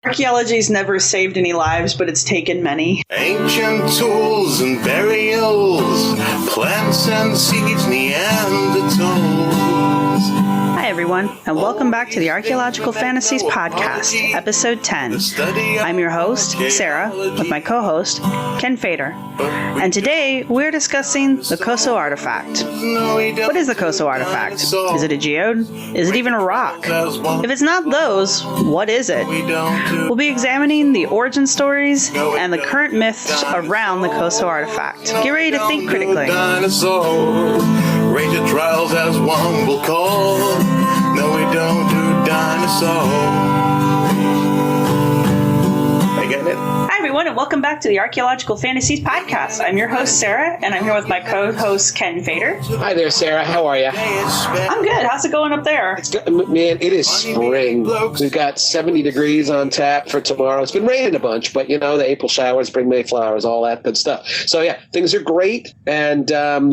Archaeology's never saved any lives, but it's taken many. Ancient tools and burials, plants and seeds, Neanderthals. Hi, everyone, and welcome back to the Archaeological Fantasies Podcast, Episode 10. I'm your host, Sarah, with my co-host, Ken Fader. And today, we're discussing the Coso artifact. What is the Coso artifact? Is it a geode? Is it even a rock? If it's not those, what is it? We'll be examining the origin stories and the current myths around the Coso artifact. Get ready to think critically. Ranger trials as one will call. No, we don't do dinosaurs. I get it. Hi, everyone, and welcome back to the Archaeological Fantasies Podcast. I'm your host, Sarah, and I'm here with my co-host, Ken Fader. Hi there, Sarah. How are you? I'm good. How's it going up there? It's good. Man, it is spring. We've got 70 degrees on tap for tomorrow. It's been raining a bunch, but, the April showers bring May flowers, all that good stuff. So, yeah, things are great, and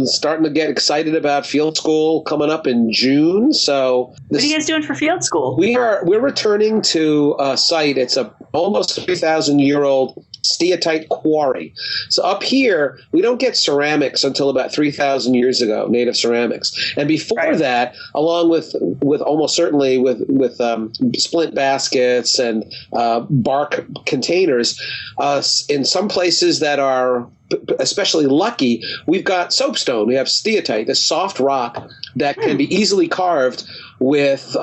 starting to get excited about field school coming up in June. So, what are you guys doing for field school? We're returning to a site. It's a almost 3,000-year-old steatite quarry. So up here, we don't get ceramics until about 3,000 years ago, native ceramics. And before that, along with almost certainly with splint baskets and bark containers, in some places that are especially lucky, we've got soapstone. We have steatite, this soft rock that can be easily carved with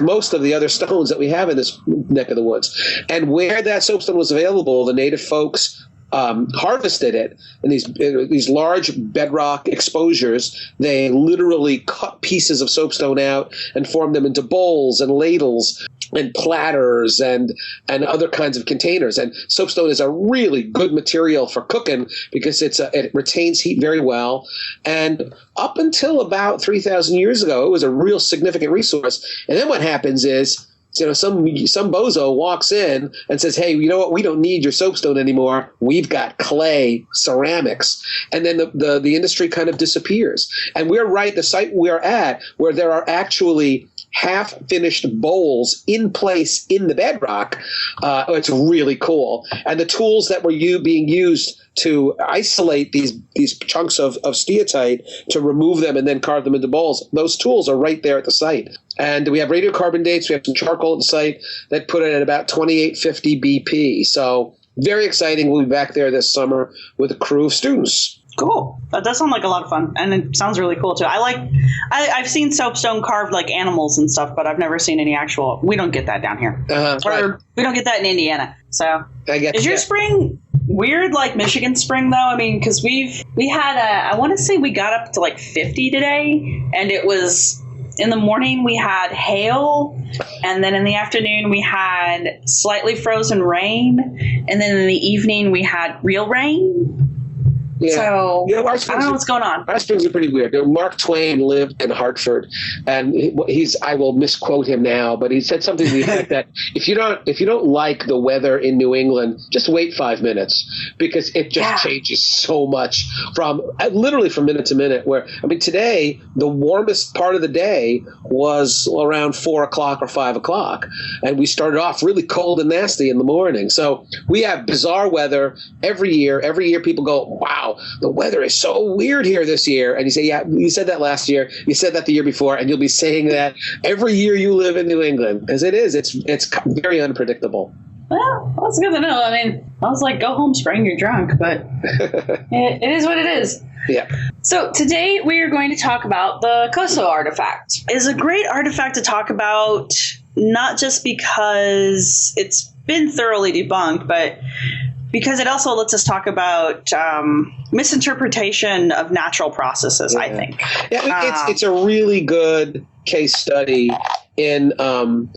most of the other stones that we have in this neck of the woods. And where that soapstone was available, the native folks harvested it in these large bedrock exposures. They literally cut pieces of soapstone out and formed them into bowls and ladles and platters and other kinds of containers. And soapstone is a really good material for cooking because it retains heat very well. And up until about 3,000 years ago, it was a real significant resource. And then what happens is, some bozo walks in and says, hey, you know what? We don't need your soapstone anymore. We've got clay ceramics. And then the industry kind of disappears. And we're right, the site we're at, where there are actually half-finished bowls in place in the bedrock. It's really cool. And the tools that were being used to isolate these chunks of steatite, to remove them and then carve them into bowls, those tools are right there at the site. And we have radiocarbon dates. We have some charcoal at the site that put it at about 2850 BP. So very exciting. We'll be back there this summer with a crew of students. Cool. That does sound like a lot of fun, and it sounds really cool too. I've seen soapstone carved like animals and stuff, but I've never seen any actual. We don't get that down here, we don't get that in Indiana. So, is your spring weird like Michigan spring though? I mean, because we had I want to say we got up to like 50 today, and it was. In the morning, we had hail, and then in the afternoon, we had slightly frozen rain, and then in the evening, we had real rain. Yeah. So, I don't know what's going on. Our springs are pretty weird. Mark Twain lived in Hartford, and I will misquote him now, but he said something to the effect that if you don't like the weather in New England, just wait 5 minutes, because it just changes so much literally from minute to minute. Where, I mean, today, the warmest part of the day was around 4 o'clock or 5 o'clock, and we started off really cold and nasty in the morning. So we have bizarre weather every year. Every year people go, wow, the weather is so weird here this year. And you say, yeah, you said that last year. You said that the year before. And you'll be saying that every year you live in New England. Because it is. It's very unpredictable. Well, that's good to know. I mean, I was like, go home, spring, you're drunk. But it is what it is. Yeah. So today we are going to talk about the Coso artifact. It is a great artifact to talk about, not just because it's been thoroughly debunked, but because it also lets us talk about misinterpretation of natural processes, I think. Yeah, it's a really good case study in, I'm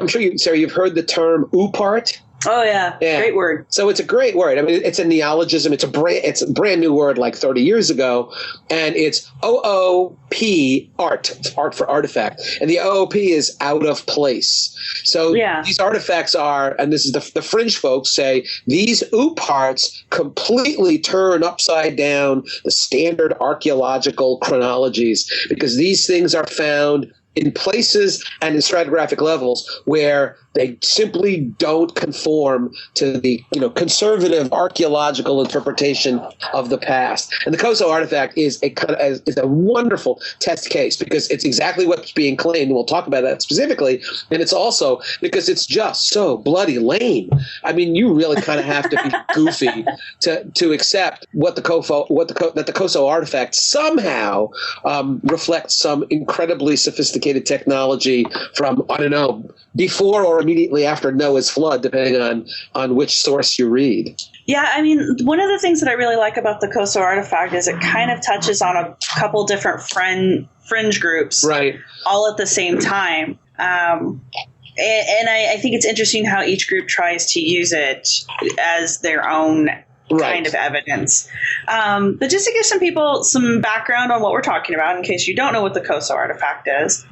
sure Sarah, you've heard the term oopart. Oh, yeah. Great word. So it's a great word. I mean, it's a neologism. It's a brand new word like 30 years ago. And it's OOP, art. It's art for artifact. And the OOP is out of place. So these artifacts are, and this is the fringe folks say, these ooparts completely turn upside down the standard archaeological chronologies, because these things are found in places and in stratigraphic levels where They simply don't conform to the conservative archaeological interpretation of the past. And the Coso artifact is a wonderful test case because it's exactly what's being claimed. We'll talk about that specifically, and it's also because it's just so bloody lame. I mean, you really kind of have to be goofy to accept that the Coso artifact somehow reflects some incredibly sophisticated technology from, I don't know, before or immediately after Noah's flood, depending on which source you read. Yeah, I mean, one of the things that I really like about the Coso artifact is it kind of touches on a couple different fringe groups, right, all at the same time. And I think it's interesting how each group tries to use it as their own kind of evidence. But just to give some people some background on what we're talking about, in case you don't know what the Coso artifact is.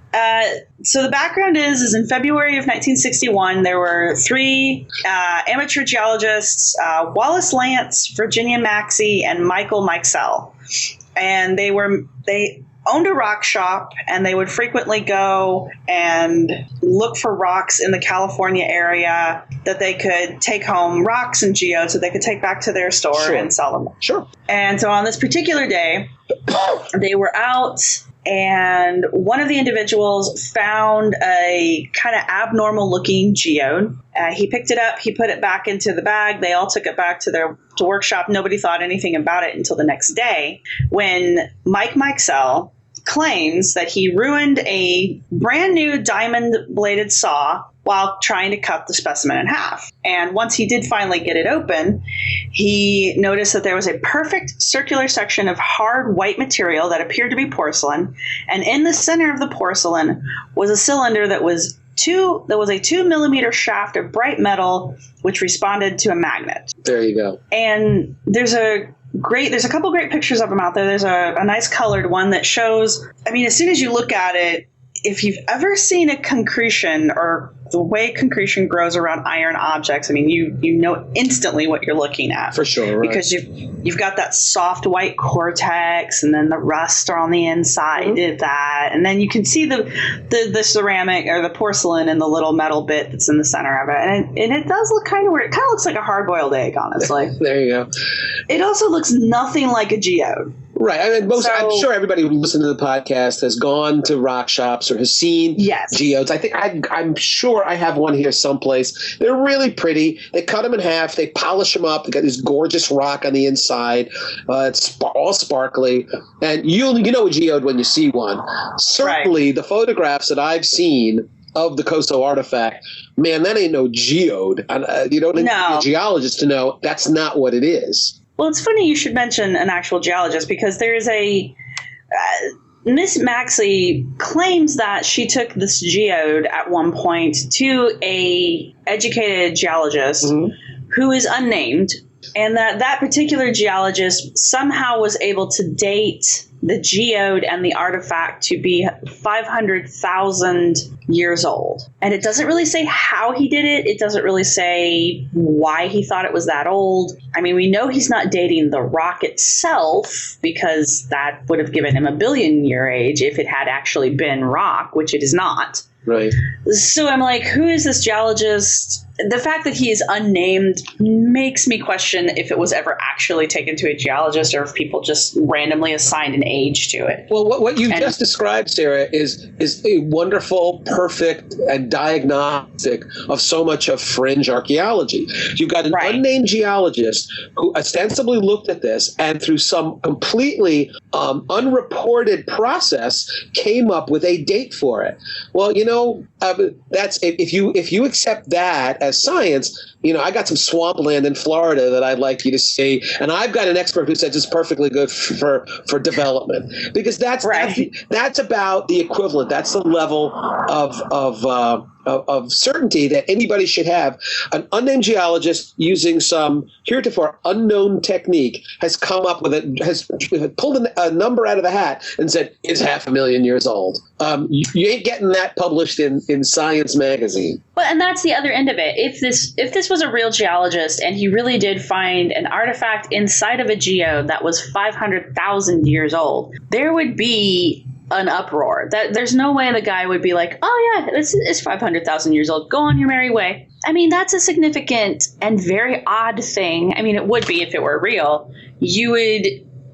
So the background is in February of 1961, there were three amateur geologists, Wallace Lance, Virginia Maxey, and Michael Mikesell. And they owned a rock shop, and they would frequently go and look for rocks in the California area that they could take home, rocks and geodes that they could take back to their store and sell them. Sure. And so on this particular day, they were out, and one of the individuals found a kind of abnormal looking geode. He picked it up, he put it back into the bag. They all took it back to their workshop. Nobody thought anything about it until the next day when Mike Mikesell claims that he ruined a brand new diamond bladed saw while trying to cut the specimen in half. And once he did finally get it open, he noticed that there was a perfect circular section of hard white material that appeared to be porcelain. And in the center of the porcelain was a cylinder that was a 2 millimeter shaft of bright metal, which responded to a magnet. There you go. And there's a couple great pictures of them out there. There's a nice colored one that shows, I mean, as soon as you look at it, if you've ever seen a concretion or the way concretion grows around iron objects, I mean, you know instantly what you're looking at. For sure, right. Because you've got that soft white cortex, and then the rust on the inside of that, and then you can see the ceramic or the porcelain and the little metal bit that's in the center of it, and it does look kind of weird. It kind of looks like a hard-boiled egg, honestly. There you go. It also looks nothing like a geode. Right. I mean, I'm sure everybody who listens to the podcast has gone to rock shops or has seen geodes. I'm sure I have one here someplace. They're really pretty. They cut them in half. They polish them up. They got this gorgeous rock on the inside. It's all sparkly. And you know a geode when you see one. Certainly, the photographs that I've seen of the Coso artifact, man, that ain't no geode. You don't need a geologist to know that's not what it is. Well, it's funny you should mention an actual geologist, because there is Miss Maxey claims that she took this geode at one point to a educated geologist who is unnamed, and that particular geologist somehow was able to date the geode and the artifact to be 500,000 years old. And it doesn't really say how he did it. It doesn't really say why he thought it was that old. I mean, we know he's not dating the rock itself, because that would have given him a billion-year age if it had actually been rock, which it is not. Right. So I'm like, who is this geologist? The fact that he is unnamed makes me question if it was ever actually taken to a geologist, or if people just randomly assigned an age to it. Well, what you just described, Sarah, is a wonderful, perfect, and diagnostic of so much of fringe archaeology. You've got an unnamed geologist who ostensibly looked at this and through some completely unreported process came up with a date for it. Well, that's if you accept that as science. I got some swampland in Florida that I'd like you to see, and I've got an expert who says it's perfectly good for development, because that's about the equivalent. That's the level of certainty that anybody should have. An unnamed geologist using some heretofore unknown technique has come up with has pulled a number out of the hat and said it's 500,000 years old. You ain't getting that published in Science magazine. Well, and that's the other end of it. If this was a real geologist and he really did find an artifact inside of a geode that was 500,000 years old, there would be an uproar. That there's no way the guy would be like, oh yeah, this is 500,000 years old. Go on your merry way. I mean, that's a significant and very odd thing. I mean, it would be if it were real.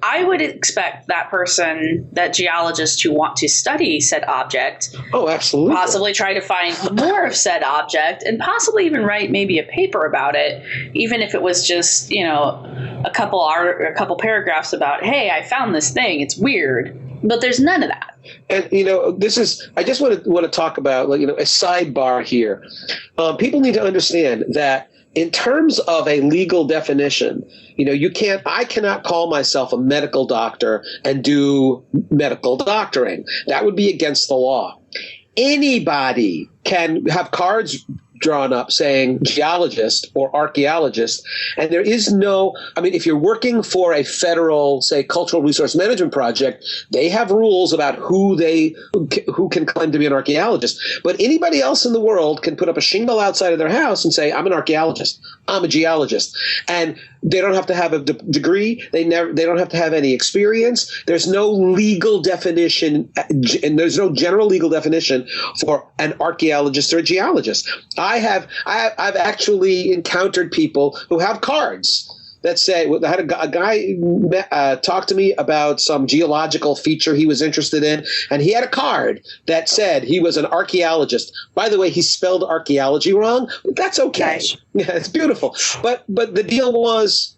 I would expect that person, that geologist who want to study said object, oh, absolutely, possibly try to find more of said object and possibly even write maybe a paper about it, even if it was just, a couple paragraphs about, hey, I found this thing, it's weird. But there's none of that. And, I just want to talk about, a sidebar here. People need to understand that in terms of a legal definition, I cannot call myself a medical doctor and do medical doctoring. That would be against the law. Anybody can have cards drawn up saying geologist or archaeologist, and there is if you're working for a federal, say, cultural resource management project, they have rules about who can claim to be an archaeologist. But anybody else in the world can put up a shingle outside of their house and say, I'm an archaeologist, I'm a geologist. And they don't have to have a degree. They don't have to have any experience. There's no legal definition, and there's no general legal definition for an archaeologist or a geologist. I've actually encountered people who have cards that say, I had a guy talk to me about some geological feature he was interested in, and he had a card that said he was an archaeologist. By the way, he spelled archaeology wrong. That's okay. Nice. Yeah, it's beautiful. But the deal was,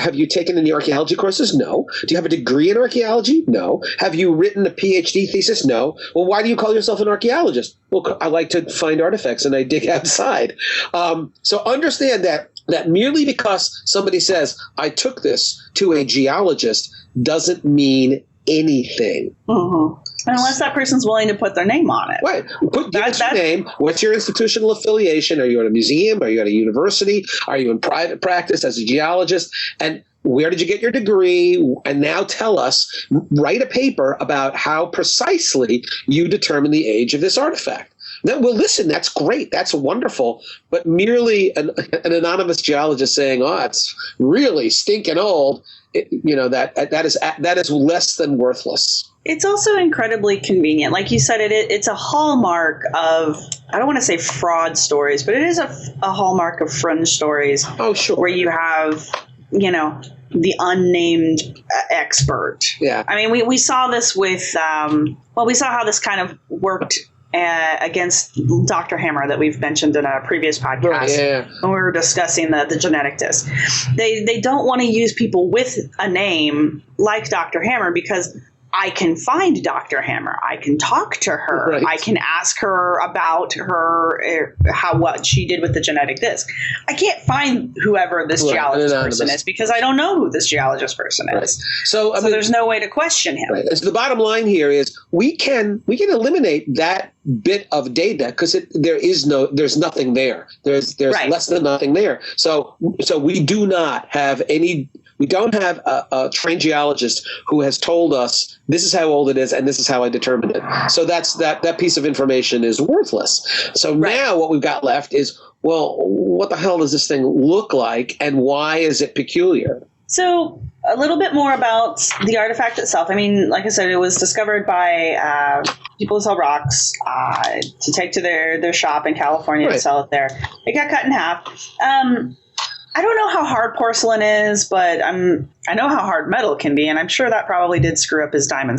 have you taken any archaeology courses? No. Do you have a degree in archaeology? No. Have you written a PhD thesis? No. Well, why do you call yourself an archaeologist? Well, I like to find artifacts and I dig outside. So understand that merely because somebody says, I took this to a geologist, doesn't mean anything. Mm-hmm. Unless that person's willing to put their name on it. Right. Give us your name. What's your institutional affiliation? Are you at a museum? Are you at a university? Are you in private practice as a geologist? And where did you get your degree? And now tell us, write a paper about how precisely you determine the age of this artifact. Then, well, listen, that's great. That's wonderful. But merely an anonymous geologist saying, oh, it's really stinking old, that is less than worthless. It's also incredibly convenient. Like you said, it's a hallmark of, I don't want to say fraud stories, but it is a hallmark of fringe stories. Oh, sure. Where you have, the unnamed expert. Yeah. I mean, we saw this with, we saw how this kind of worked against Dr. Hammer that we've mentioned in a previous podcast. Right, yeah. When we were discussing the genetic disc. They don't want to use people with a name like Dr. Hammer because I can find Dr. Hammer. I can talk to her. Right. I can ask her about her, what she did with the genetic disc. I can't find whoever this geologist person is because I don't know who this geologist person is. Right. So there's no way to question him. Right. So the bottom line here is we can eliminate that bit of data because there's nothing there. There's right. Less than nothing there. So we do not have any. We don't have a trained geologist who has told us this is how old it is and this is how I determined it. So that piece of information is worthless. So right. Now what we've got left is, well, what the hell does this thing look like and why is it peculiar? So a little bit more about the artifact itself. I mean, like I said, it was discovered by people who sell rocks to take to their shop in California right. To sell it there. It got cut in half. I don't know how hard porcelain is, but I know how hard metal can be, and I'm sure that probably did screw up his diamond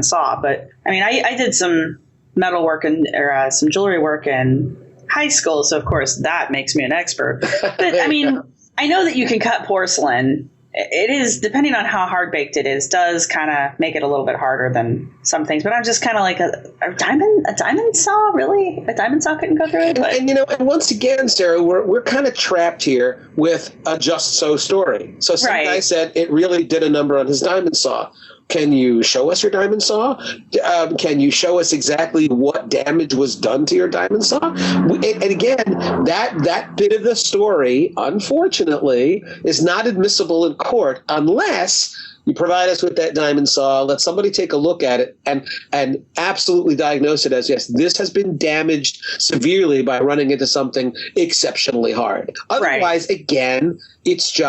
saw. But I mean, I did some metal work or some jewelry work in high school, so of course that makes me an expert. But I mean, I know that you can cut porcelain. It is, depending on how hard baked it is, does kind of make it a little bit harder than some things. But I'm just kind of like a diamond saw, really? A diamond saw couldn't go through it? And once again, Sarah, we're kind of trapped here with a just so story. So some right. guy said it really did a number on his diamond saw. Can you show us your diamond saw? Can you show us exactly what damage was done to your diamond saw? And again, that bit of the story, unfortunately, is not admissible in court unless You provide us with that diamond saw. Let somebody take a look at it and absolutely diagnose it as, yes, this has been damaged severely by running into something exceptionally hard. Otherwise, again, it's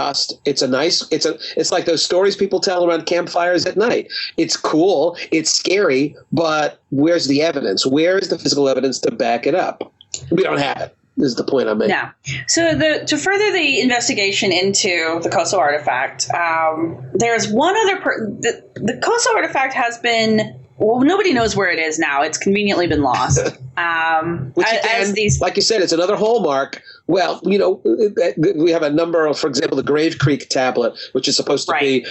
like those stories people tell around campfires at night. It's cool, it's scary, but where's the evidence? Where is the physical evidence to back it up? We don't have it. Is the point I'm making. Yeah. So to further the investigation into the Coso artifact, there's one other the Coso artifact has been, well, nobody knows where it is now. It's conveniently been lost. Which again, like you said, it's another hallmark. Well, we have a number of, for example, the Grave Creek tablet, which is supposed to be,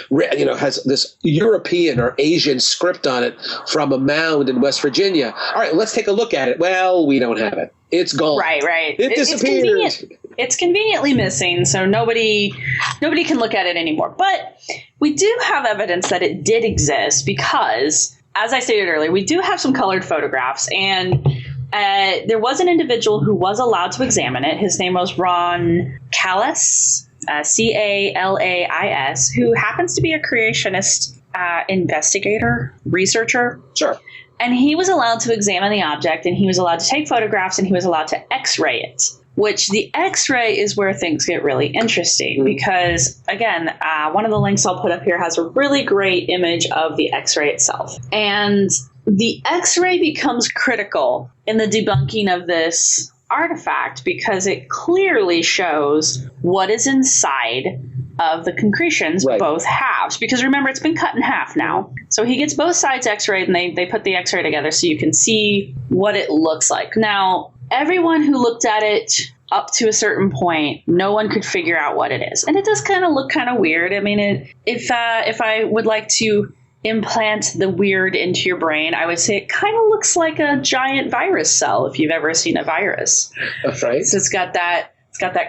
has this European or Asian script on it from a mound in West Virginia. All right, let's take a look at it. Well, we don't have it. It's gone. Right. It disappeared. It's conveniently missing, so nobody can look at it anymore. But we do have evidence that it did exist because, as I stated earlier, we do have some colored photographs, and there was an individual who was allowed to examine it. His name was Ron Calais, Calais, who happens to be a creationist investigator, researcher. Sure. And he was allowed to examine the object, and he was allowed to take photographs, and he was allowed to X-ray it, which the X-ray is where things get really interesting because, again, one of the links I'll put up here has a really great image of the X-ray itself. And the X-ray becomes critical in the debunking of this artifact because it clearly shows what is inside of the concretions, both halves. Because remember, it's been cut in half now. So he gets both sides X-rayed, and they put the X-ray together so you can see what it looks like. Now, everyone who looked at it up to a certain point, no one could figure out what it is. And it does kind of look kind of weird. I mean, if I would like to implant the weird into your brain, I would say it kind of looks like a giant virus cell, if you've ever seen a virus. That's right. So it's got that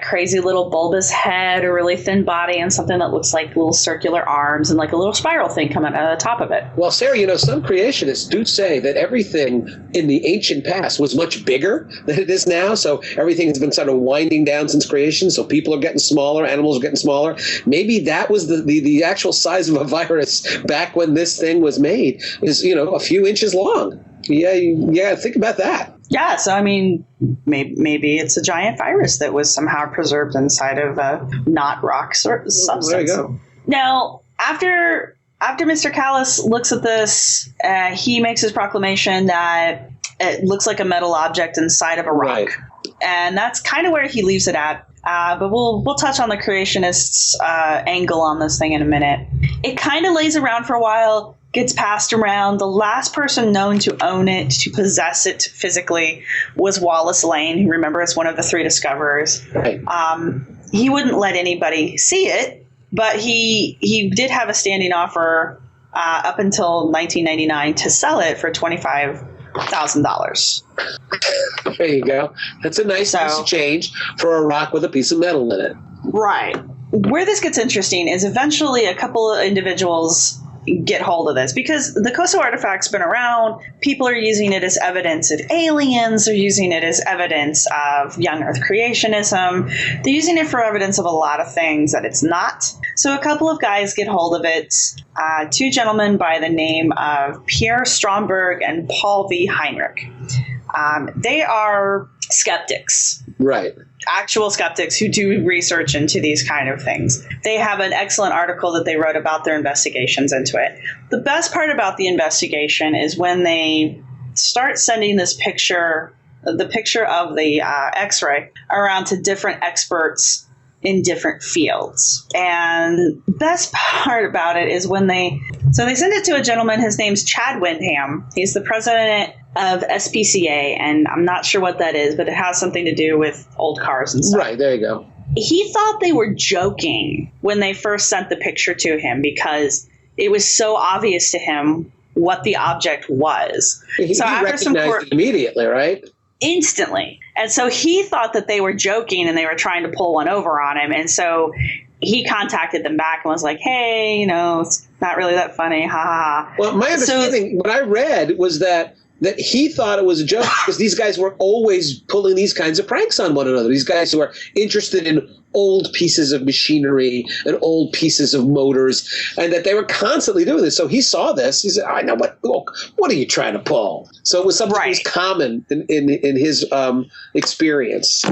crazy little bulbous head, a really thin body, and something that looks like little circular arms and like a little spiral thing coming out of the top of it. Well, Sarah, some creationists do say that everything in the ancient past was much bigger than it is now. So everything has been sort of winding down since creation. So people are getting smaller, animals are getting smaller. Maybe that was the actual size of a virus back when this thing was made is, a few inches long. Yeah, think about that. Yeah, so I mean, maybe it's a giant virus that was somehow preserved inside of a not rock substance. There you go. Now, after Mr. Callis looks at this, he makes his proclamation that it looks like a metal object inside of a rock. Right. And that's kind of where he leaves it at. But we'll touch on the creationists' angle on this thing in a minute. It kind of lays around for a while, gets passed around. The last person known to own it, to possess it physically, was Wallace Lane, who, remember, is one of the three discoverers. Right. He wouldn't let anybody see it, but he did have a standing offer up until 1999 to sell it for $25,000. There you go. That's a nice piece of change for a rock with a piece of metal in it. Right. Where this gets interesting is eventually a couple of individuals get hold of this because the Coso artifact's been around. People are using it as evidence of aliens. They're using it as evidence of young Earth creationism. They're using it for evidence of a lot of things that it's not. So a couple of guys get hold of it. Two gentlemen by the name of Pierre Stromberg and Paul V. Heinrich. They are skeptics. Right. Actual skeptics who do research into these kind of things. They have an excellent article that they wrote about their investigations into it. The best part about the investigation is when they start sending this picture, the picture of the X-ray, around to different experts in different fields. And the best part about it is when they send it to a gentleman. His name's Chad Windham. He's the president of SPCA, and I'm not sure what that is, but it has something to do with old cars and stuff. Right, there you go. He thought they were joking when they first sent the picture to him because it was so obvious to him what the object was. He recognized it immediately, right? Instantly. And so he thought that they were joking and they were trying to pull one over on him. And so he contacted them back and was like, hey, it's not really that funny. Ha ha ha. Well, my understanding, what I read was that that he thought it was a joke because these guys were always pulling these kinds of pranks on one another. These guys who are interested in old pieces of machinery and old pieces of motors, and that they were constantly doing this. So he saw this. He said, I know what are you trying to pull? So it was something that was common in his experience.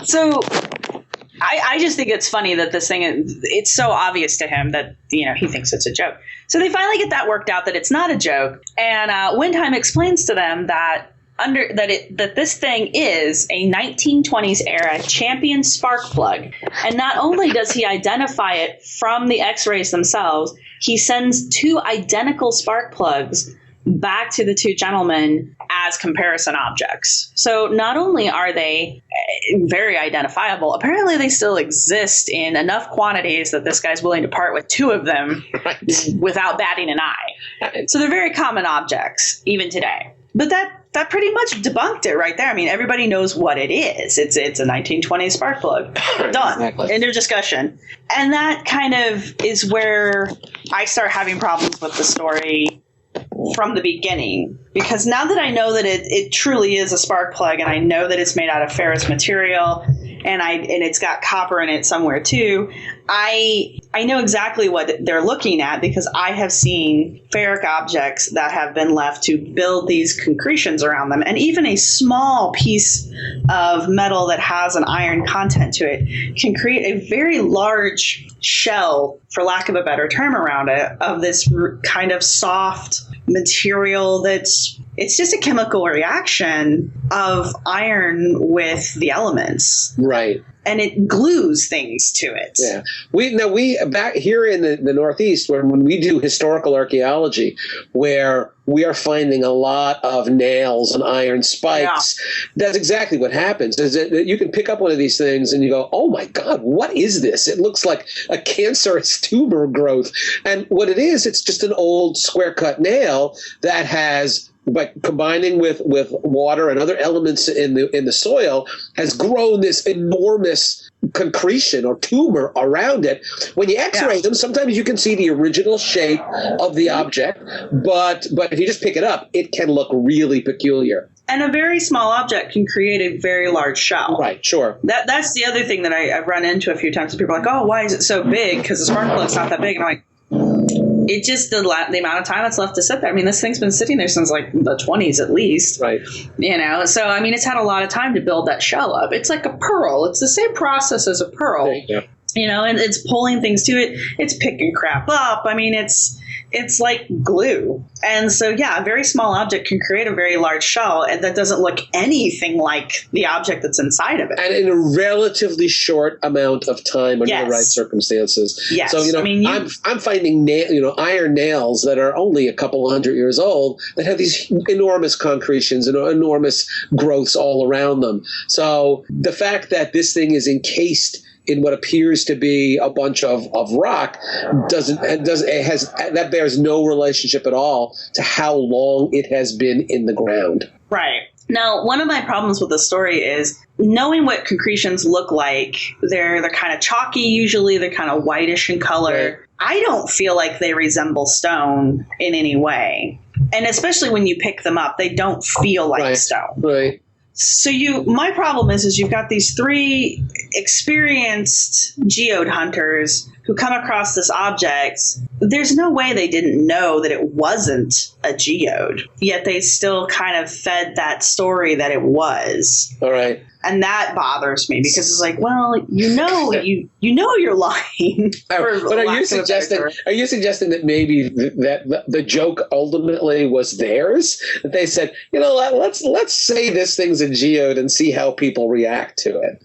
So I just think it's funny that this thing, it's so obvious to him that, he thinks it's a joke. So they finally get that worked out, that it's not a joke. And Windheim explains to them that that this thing is a 1920s era Champion spark plug. And not only does he identify it from the X-rays themselves, he sends 2 identical spark plugs back to the 2 gentlemen as comparison objects. So not only are they very identifiable, apparently they still exist in enough quantities that this guy's willing to part with 2 of them without batting an eye. So they're very common objects even today. But that pretty much debunked it right there. I mean, everybody knows what it is. It's a 1920s spark plug. Done. Exactly. End of discussion. And that kind of is where I start having problems with the story from the beginning, because now that I know that it truly is a spark plug, and I know that it's made out of ferrous material, and it's got copper in it somewhere too, I know exactly what they're looking at, because I have seen ferric objects that have been left to build these concretions around them, and even a small piece of metal that has an iron content to it can create a very large shell, for lack of a better term, around it, of this kind of soft material it's just a chemical reaction of iron with the elements. Right. And it glues things to it. Yeah. We back here in the Northeast, when we do historical archaeology, where we are finding a lot of nails and iron spikes, that's exactly what happens. Is that you can pick up one of these things and you go, oh my God, what is this? It looks like a cancerous tumor growth. And what it is, it's just an old square cut nail that has, by combining with water and other elements in the soil, has grown this enormous concretion or tumor around it. When you X-ray them, sometimes you can see the original shape of the object, but if you just pick it up, it can look really peculiar. And a very small object can create a very large shell. Right, sure. That's the other thing that I've run into a few times. People are like, oh, why is it so big? Because the spark plug's not that big. And I'm like, it's just the amount of time it's left to sit there. I mean, this thing's been sitting there since like the 20s at least. Right. So, I mean, it's had a lot of time to build that shell up. It's like a pearl. It's the same process as a pearl. Yeah. And it's pulling things to it. It's picking crap up. I mean, it's like glue. And so, a very small object can create a very large shell, and that doesn't look anything like the object that's inside of it. And in a relatively short amount of time under the right circumstances. Yes. So, I'm finding iron nails that are only a couple hundred years old that have these enormous concretions and enormous growths all around them. So the fact that this thing is encased in what appears to be a bunch of rock that bears no relationship at all to how long it has been in the ground. Right. Now, one of my problems with the story is knowing what concretions look like. They're kind of chalky usually. They're kind of whitish in color. Right. I don't feel like they resemble stone in any way. And especially when you pick them up, they don't feel like stone. Right. So my problem is you've got these 3 experienced geode hunters who come across this object. There's no way they didn't know that it wasn't a geode, yet they still kind of fed that story that it was. All right. And that bothers me because it's like, well, you know you're lying. But are you suggesting that maybe that the joke ultimately was theirs? That they said, let's say this thing's a geode and see how people react to it.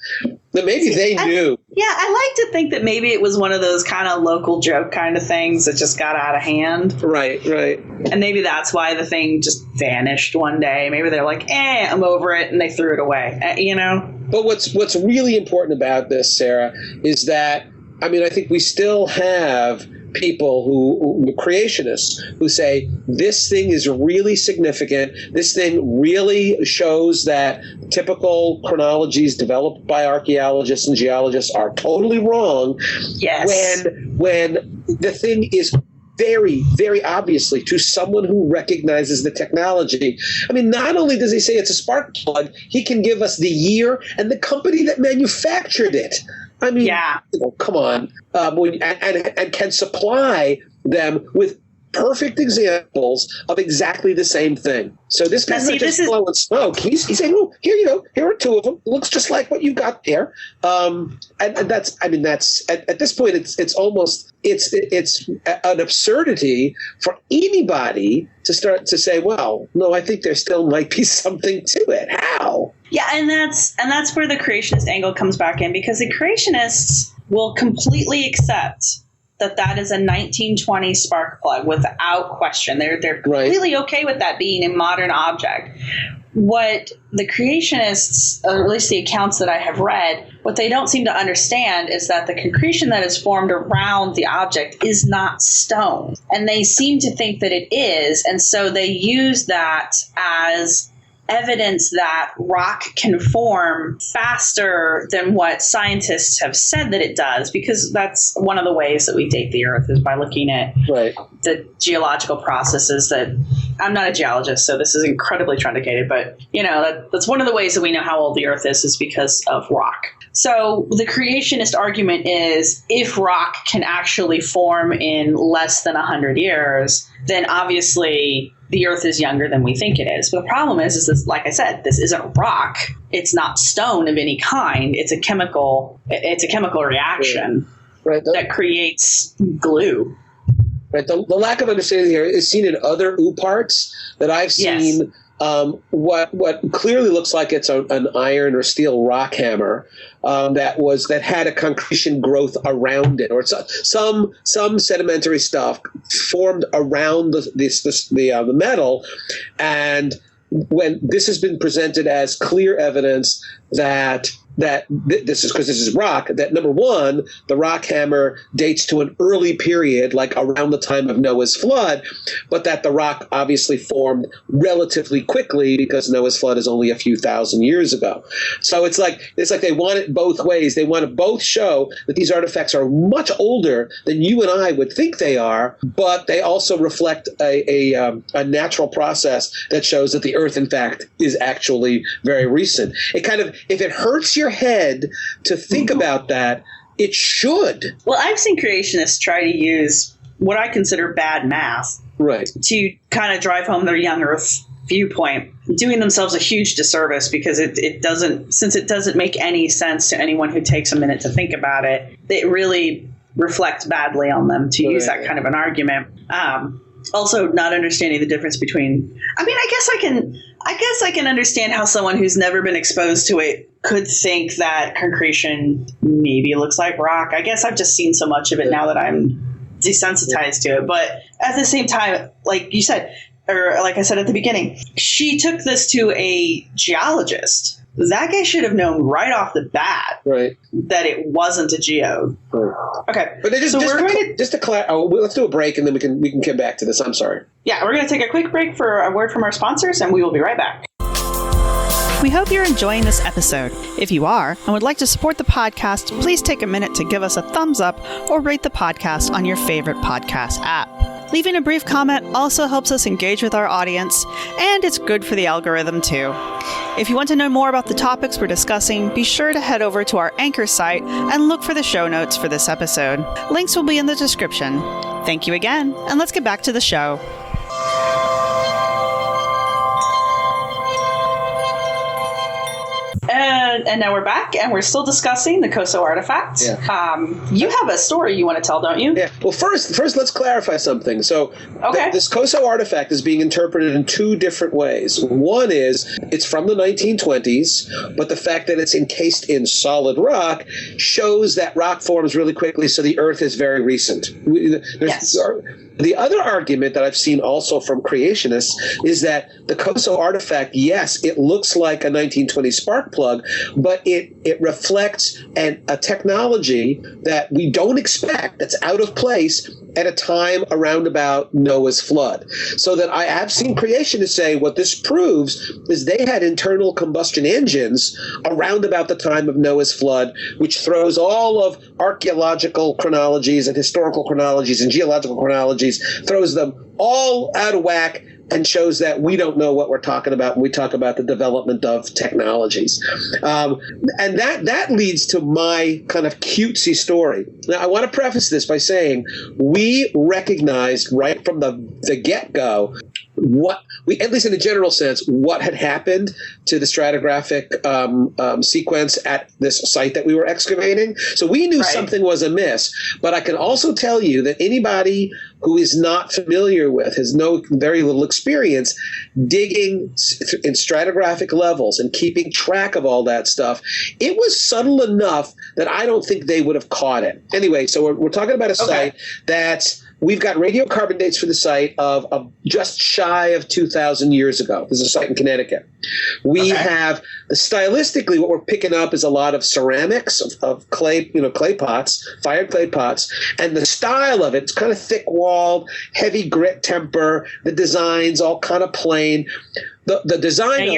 That maybe they knew. I like to think that maybe it was one of those kind of local joke kind of things that just got out of hand. Right. And maybe that's why the thing just vanished one day. Maybe they're like, I'm over it, and they threw it away, But what's really important about this, Sarah, is that, I think we still have people who creationists who say this thing is really significant. This thing really shows that typical chronologies developed by archaeologists and geologists are totally wrong. Yes. When the thing is very, very obviously to someone who recognizes the technology. I mean, not only does he say it's a spark plug, he can give us the year and the company that manufactured it. I mean, come on. And can supply them with perfect examples of exactly the same thing. So this guy's not just blowing smoke. He's saying, "Oh, here you go. Here are two of them. It looks just like what you got there." And that's at this point, it's almost an absurdity for anybody to start to say, "Well, no, I think there still might be something to it." How? Yeah, and that's where the creationist angle comes back in, because the creationists will completely accept that is a 1920 spark plug without question. They're completely okay with that being a modern object. What the creationists, or at least the accounts that I have read, what they don't seem to understand is that the concretion that is formed around the object is not stone. And they seem to think that it is, and so they use that as evidence that rock can form faster than what scientists have said that it does, because that's one of the ways that we date the Earth, is by looking at the geological processes that I'm not a geologist, so this is incredibly truncated, but that's one of the ways that we know how old the Earth is because of rock. So the creationist argument is, if rock can actually form in less than 100 years, then obviously the Earth is younger than we think it is. But the problem is this, like I said, this isn't rock. It's not stone of any kind. It's a chemical reaction that creates glue. Right. The lack of understanding here is seen in other parts that I've seen. Yes. What clearly looks like it's an iron or steel rock hammer that had a concretion growth around it, or some sedimentary stuff formed around the metal. And when this has been presented as clear evidence that this is because this is rock, that number one, the rock hammer dates to an early period, like around the time of Noah's flood, but that the rock obviously formed relatively quickly because Noah's flood is only a few thousand years ago. So it's like they want it both ways. They want to both show that these artifacts are much older than you and I would think they are, but they also reflect a natural process that shows that the Earth, in fact, is actually very recent. It kind of, if it hurts your head to think about that, it should. Well, I've seen creationists try to use what I consider bad math to kind of drive home their young Earth viewpoint, doing themselves a huge disservice, because it doesn't make any sense to anyone who takes a minute to think about it. It really reflects badly on them to use that kind of an argument. Also, not understanding the difference between, I mean, I guess I can understand how someone who's never been exposed to it could think that concretion maybe looks like rock. I guess I've just seen so much of it now that I'm desensitized to it. But at the same time, like you said, or like I said at the beginning, she took this to a geologist. That guy should have known right off the bat that it wasn't a geode. Okay, but let's do a break and then we can get back to this. I'm sorry. Yeah, we're going to take a quick break for a word from our sponsors, and we will be right back. We hope you're enjoying this episode. If you are and would like to support the podcast, please take a minute to give us a thumbs up or rate the podcast on your favorite podcast app. Leaving a brief comment also helps us engage with our audience, and it's good for the algorithm too. If you want to know more about the topics we're discussing, be sure to head over to our Anchor site and look for the show notes for this episode. Links will be in the description. Thank you again, and let's get back to the show. And now we're back, and we're still discussing the Coso artifact. Yeah. You have a story you want to tell, don't you? Yeah. Well, first, let's clarify something. So, this Coso artifact is being interpreted in two different ways. One is it's from the 1920s, but the fact that it's encased in solid rock shows that rock forms really quickly, so the Earth is very recent. Yes. The other argument that I've seen also from creationists is that the Coso artifact, yes, it looks like a 1920 spark plug, but it reflects a technology that we don't expect, that's out of place at a time around about Noah's flood. So that I have seen creationists say what this proves is they had internal combustion engines around about the time of Noah's flood, which throws all of archaeological chronologies and historical chronologies and geological chronologies technologies, throws them all out of whack and shows that we don't know what we're talking about when we talk about the development of technologies. And that leads to my kind of cutesy story. Now, I want to preface this by saying we recognized right from the get-go at least in a general sense, what had happened to the stratigraphic sequence at this site that we were excavating. So we knew something was amiss, but I can also tell you that anybody who is not familiar with, has very little experience digging in stratigraphic levels and keeping track of all that stuff, it was subtle enough that I don't think they would have caught it. Anyway, so we're talking about a site that's we've got radiocarbon dates for the site of just shy of 2,000 years ago. This is a site in Connecticut. We have, stylistically, what we're picking up is a lot of ceramics, of clay, clay pots, fired clay pots, and the style of it, it's kind of thick-walled, heavy grit temper, the design's all kind of plain. The design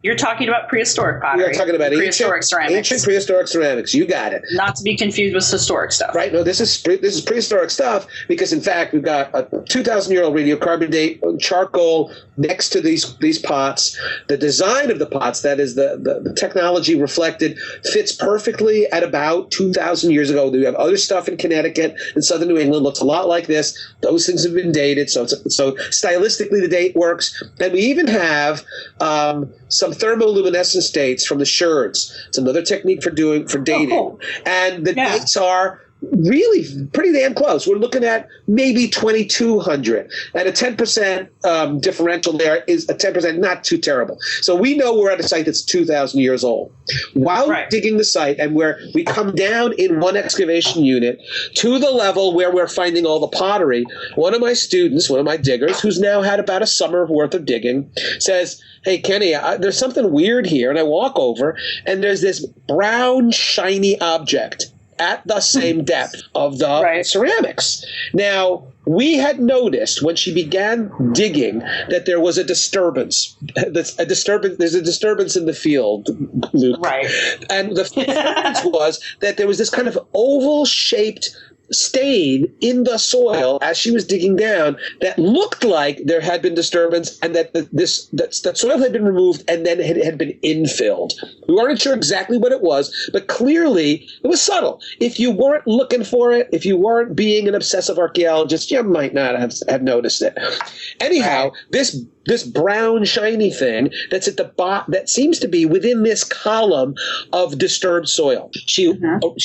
You're talking about prehistoric pottery. We're talking about prehistoric ceramics. Ancient prehistoric ceramics. You got it. Not to be confused with historic stuff. Right. No, this is prehistoric stuff because, in fact, we've got a 2,000-year-old radiocarbon date charcoal next to these pots. The design of the pots, that is the technology reflected, fits perfectly at about 2,000 years ago. We have other stuff in Connecticut and southern New England. Looks a lot like this. Those things have been dated. So stylistically, the date works. And we even have some thermoluminescence dates from the sherds. It's another technique for dating. Oh. And the dates are really pretty damn close. We're looking at maybe 2,200. And a 10% differential there is a 10% not too terrible. So we know we're at a site that's 2,000 years old. While digging the site, and where we come down in one excavation unit to the level where we're finding all the pottery, one of my students, one of my diggers, who's now had about a summer worth of digging, says, "Hey, Kenny, there's something weird here." And I walk over, and there's this brown, shiny object at the same depth of the ceramics. Now, we had noticed when she began digging that there was a disturbance. There's a disturbance in the field, Luke. Right. And the disturbance was that there was this kind of oval-shaped stain in the soil as she was digging down that looked like there had been disturbance and that that soil had been removed and then it had been infilled. We weren't sure exactly what it was, but clearly it was subtle. If you weren't looking for it, if you weren't being an obsessive archaeologist, you might not have noticed it. Anyhow, this brown shiny thing that's at the bottom, that seems to be within this column of disturbed soil. She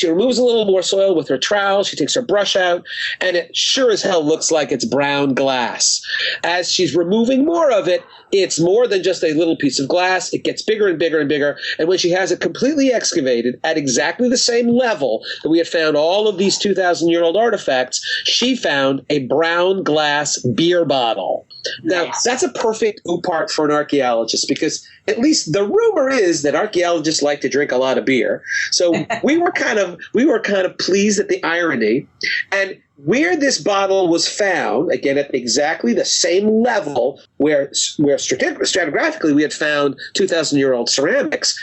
removes a little more soil with her trowel. She takes her brush out, and it sure as hell looks like it's brown glass. As she's removing more of it, it's more than just a little piece of glass. It gets bigger and bigger and bigger. And when she has it completely excavated at exactly the same level that we had found all of these 2,000-year-old artifacts, she found a brown glass beer bottle. Now, that's a perfect part for an archaeologist because at least the rumor is that archaeologists like to drink a lot of beer. So we were kind of pleased at the irony. And where this bottle was found, again, at exactly the same level where stratigraphically we had found 2,000-year-old ceramics,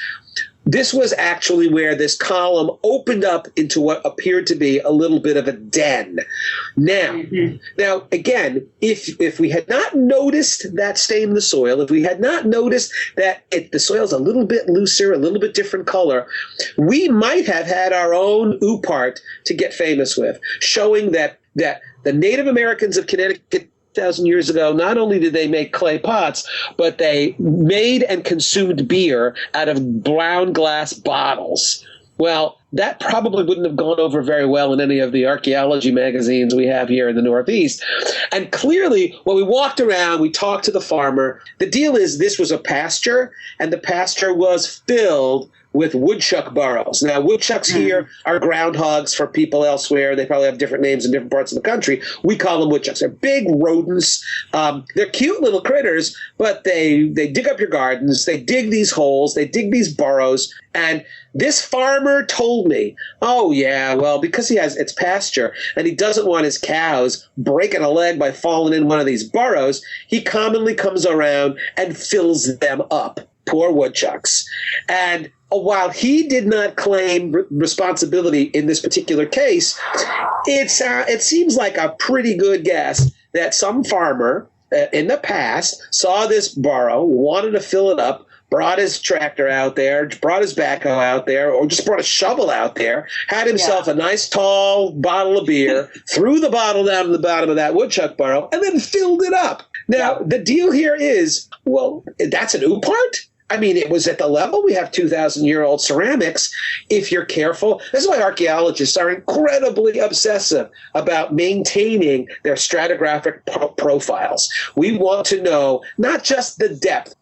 this was actually where this column opened up into what appeared to be a little bit of a den. Now, again, if we had not noticed that stain in the soil, if we had not noticed that the soil's a little bit looser, a little bit different color, we might have had our own OOPArt to get famous with, showing that the Native Americans of Connecticut 1,000 years ago, not only did they make clay pots, but they made and consumed beer out of brown glass bottles. Well, that probably wouldn't have gone over very well in any of the archaeology magazines we have here in the Northeast. And clearly, when we walked around, we talked to the farmer. The deal is this was a pasture, and the pasture was filled with woodchuck burrows. Now, woodchucks here are groundhogs for people elsewhere. They probably have different names in different parts of the country. We call them woodchucks. They're big rodents. They're cute little critters, but they dig up your gardens. They dig these holes. They dig these burrows. And this farmer told me, oh, yeah, well, because it's pasture and he doesn't want his cows breaking a leg by falling in one of these burrows, he commonly comes around and fills them up. Poor woodchucks. And while he did not claim responsibility in this particular case, it seems like a pretty good guess that some farmer in the past saw this burrow, wanted to fill it up, brought his tractor out there, brought his backhoe out there, or just brought a shovel out there, had himself a nice tall bottle of beer, threw the bottle down to the bottom of that woodchuck burrow, and then filled it up. Now, the deal here is, well, that's an oopart? I mean, it was at the level. We have 2,000-year-old ceramics. If you're careful, this is why archaeologists are incredibly obsessive about maintaining their stratigraphic profiles. We want to know not just the depth.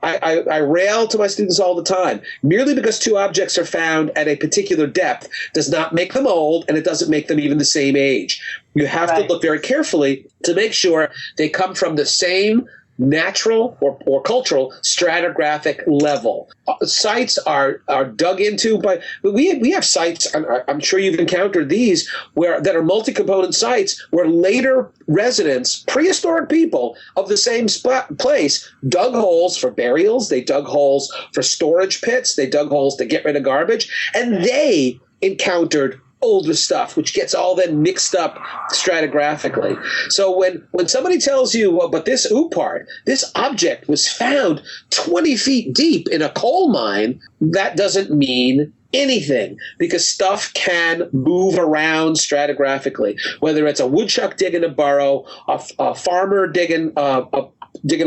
I rail to my students all the time. Merely because two objects are found at a particular depth does not make them old, and it doesn't make them even the same age. You have to look very carefully to make sure they come from the same natural or cultural stratigraphic level. Sites are dug into by we have sites, I'm sure you've encountered these, that are multi-component sites where later residents, prehistoric people of the same place, dug holes for burials, they dug holes for storage pits, they dug holes to get rid of garbage, and they encountered older stuff, which gets all then mixed up stratigraphically. So when somebody tells you, well, but this oopart, this object was found 20 feet deep in a coal mine, that doesn't mean anything, because stuff can move around stratigraphically, whether it's a woodchuck digging a burrow, a farmer digging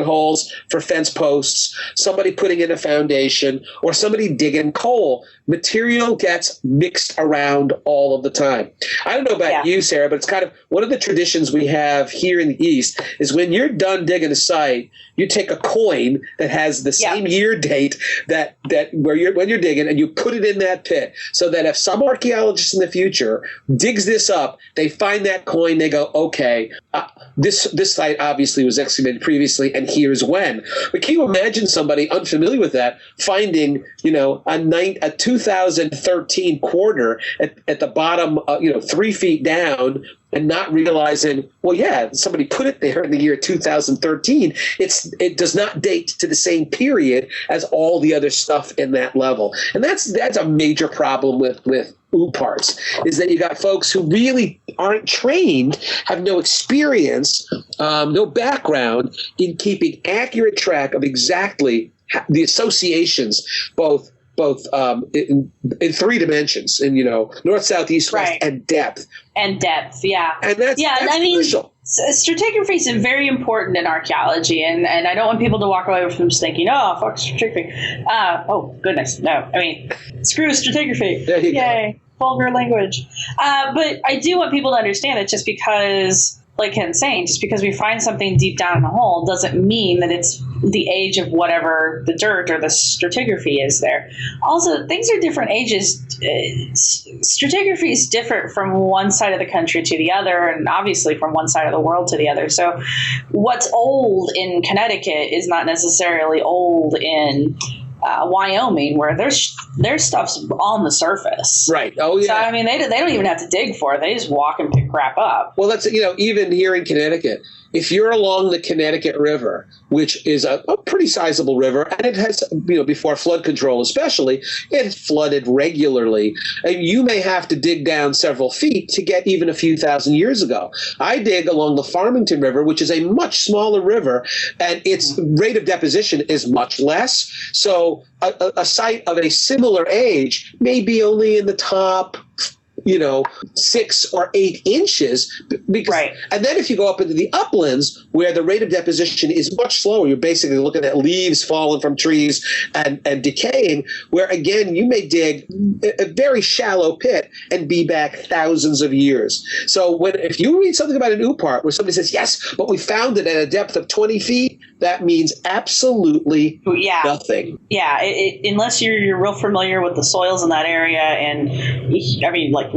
holes for fence posts, somebody putting in a foundation, or somebody digging coal. Material gets mixed around all of the time. I don't know about you, Sarah, but it's kind of one of the traditions we have here in the East is when you're done digging a site, you take a coin that has the same year date that when you're digging, and you put it in that pit, so that if some archaeologist in the future digs this up, they find that coin, they go, okay, this site obviously was excavated previously, and here's when. But can you imagine somebody unfamiliar with that finding, a 2013 quarter at the bottom, 3 feet down, and not realizing, well, yeah, somebody put it there in the year 2013. It does not date to the same period as all the other stuff in that level. And that's a major problem with ooparts, is that you got folks who really aren't trained, have no experience, no background in keeping accurate track of exactly the associations, both in three dimensions, in north, south, east, west, and depth. And depth, yeah. And that's crucial. Stratigraphy is very important in archaeology, and I don't want people to walk away from just thinking, oh, fuck stratigraphy. Oh, goodness, no. I mean, screw stratigraphy. There you Yay, vulgar language. But I do want people to understand that just because, like Ken's saying, just because we find something deep down in the hole doesn't mean that it's the age of whatever the dirt or the stratigraphy is there. Also, things are different ages. Stratigraphy is different from one side of the country to the other, and obviously from one side of the world to the other. So what's old in Connecticut is not necessarily old in Wyoming, where their stuff's on the surface. Right. Oh, yeah. So, I mean, they don't even have to dig for it. They just walk and pick crap up. Well, that's, even here in Connecticut, if you're along the Connecticut River, which is a pretty sizable river, and it has, before flood control especially, it flooded regularly, and you may have to dig down several feet to get even a few thousand years ago. I dig along the Farmington River, which is a much smaller river, and its rate of deposition is much less. So a site of a similar age may be only in the top 6 or 8 inches. And then if you go up into the uplands where the rate of deposition is much slower, you're basically looking at leaves falling from trees and decaying, where again, you may dig a very shallow pit and be back thousands of years. So if you read something about an oopart where somebody says, yes, but we found it at a depth of 20 feet, that means absolutely nothing. Yeah, unless you're real familiar with the soils in that area, and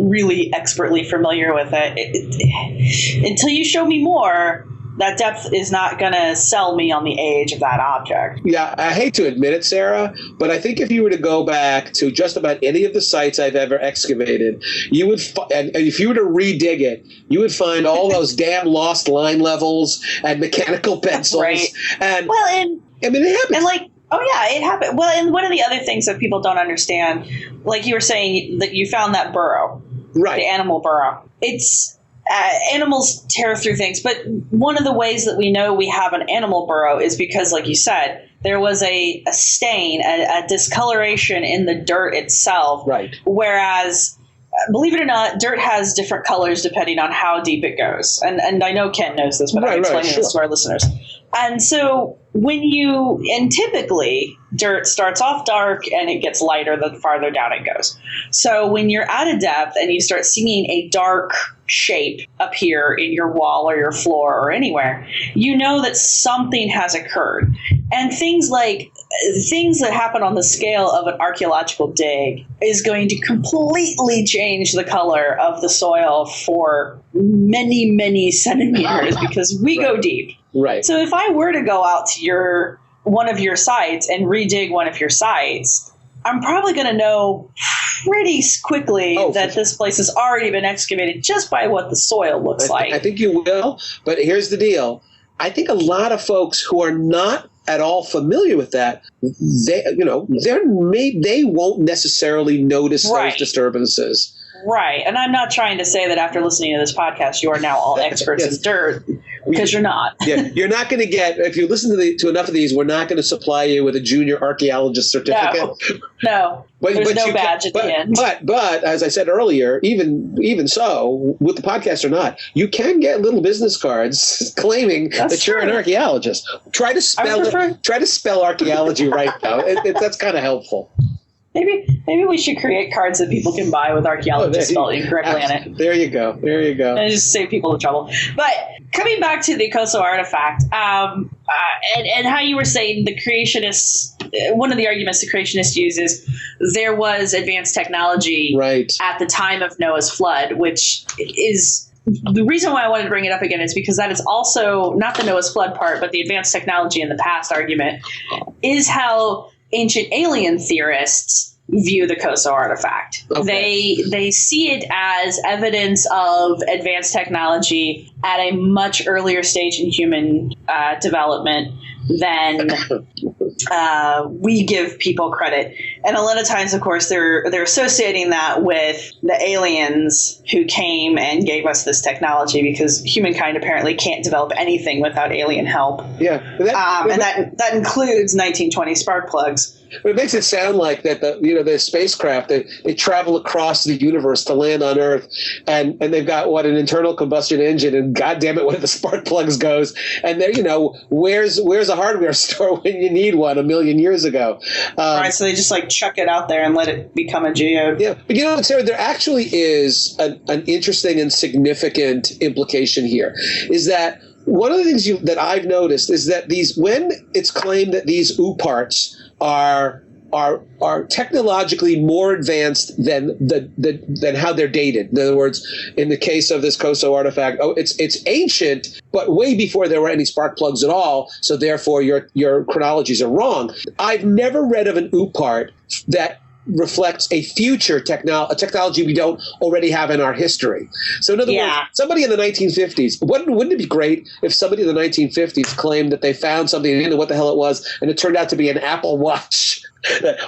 really expertly familiar with it, until you show me more, that depth is not going to sell me on the age of that object. Yeah, I hate to admit it, Sarah, but I think if you were to go back to just about any of the sites I've ever excavated, you would, and if you were to redig it, you would find all those damn lost line levels and mechanical pencils. Right. And well, and I mean, it happens. And Oh, yeah, it happened. Well, and one of the other things that people don't understand, like you were saying, that you found that burrow, right? The animal burrow. It's animals tear through things, but one of the ways that we know we have an animal burrow is because, like you said, there was a stain, a discoloration in the dirt itself. Right. Whereas, believe it or not, dirt has different colors depending on how deep it goes. And I know Ken knows this, but I'm explaining this to our listeners. And so typically dirt starts off dark and it gets lighter the farther down it goes. So when you're at a depth and you start seeing a dark shape appear in your wall or your floor or anywhere, you know that something has occurred. And things that happen on the scale of an archaeological dig is going to completely change the color of the soil for many, many centimeters because we go deep. Right. So if I were to go out to one of your sites and redig one of your sites, I'm probably going to know pretty quickly that this place has already been excavated just by what the soil looks like. I think you will, but here's the deal. I think a lot of folks who are not at all familiar with that, they won't necessarily notice those disturbances. Right. And I'm not trying to say that after listening to this podcast, you are now all experts in dirt, because you're not. Yeah, you're not going to get, if you listen to enough of these, we're not going to supply you with a junior archaeologist certificate. No. There's no badge at the end. But as I said earlier, even so, with the podcast or not, you can get little business cards claiming that you're an archaeologist. Try to spell archaeology right now. That's kind of helpful. Maybe we should create cards that people can buy with archaeologists spelled incorrectly in it. There you go. And just save people the trouble. But coming back to the Coso artifact, and how you were saying the creationists, one of the arguments the creationists use is there was advanced technology at the time of Noah's flood, which is the reason why I wanted to bring it up again is because that is also not the Noah's flood part, but the advanced technology in the past argument is how ancient alien theorists view the Coso artifact. Okay. They see it as evidence of advanced technology at a much earlier stage in human development than we give people credit. And a lot of times, of course, they're associating that with the aliens who came and gave us this technology, because humankind apparently can't develop anything without alien help. Yeah, that includes 1920 spark plugs. But it makes it sound like that the spacecraft they travel across the universe to land on Earth, and they've got an internal combustion engine, and goddamn it, one of the spark plugs goes, and they're where's a hardware store when you need one a million years ago? Right, so they just chuck it out there and let it become a geode. Yeah, but Sarah, there actually is an interesting and significant implication here. Is that one of the things that I've noticed is that when it's claimed that these OOPArts are technologically more advanced than how they're dated. In other words, in the case of this Coso artifact, it's ancient, but way before there were any spark plugs at all. So therefore, your chronologies are wrong. I've never read of an OOPArt that reflects a future technology we don't already have in our history. So in other words, somebody in the 1950s, wouldn't it be great if somebody in the 1950s claimed that they found something, they didn't know what the hell it was, and it turned out to be an Apple Watch?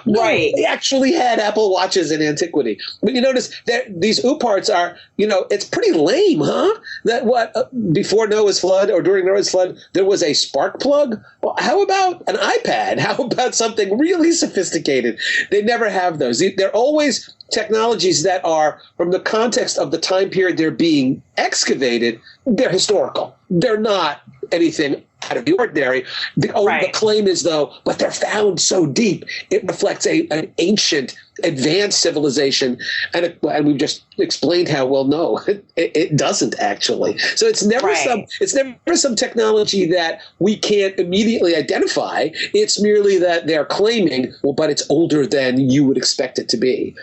Right. They actually had Apple Watches in antiquity. But you notice that these OOPArts are, it's pretty lame, huh? That before Noah's flood or during Noah's flood, there was a spark plug? Well, how about an iPad? How about something really sophisticated? They never have those. They're always technologies that are, from the context of the time period they're being excavated, they're historical. They're not anything out of the ordinary. The claim is, though, but they're found so deep, it reflects an ancient, advanced civilization. And we've just explained how, no, it doesn't actually. So it's never some technology that we can't immediately identify. It's merely that they're claiming, but it's older than you would expect it to be.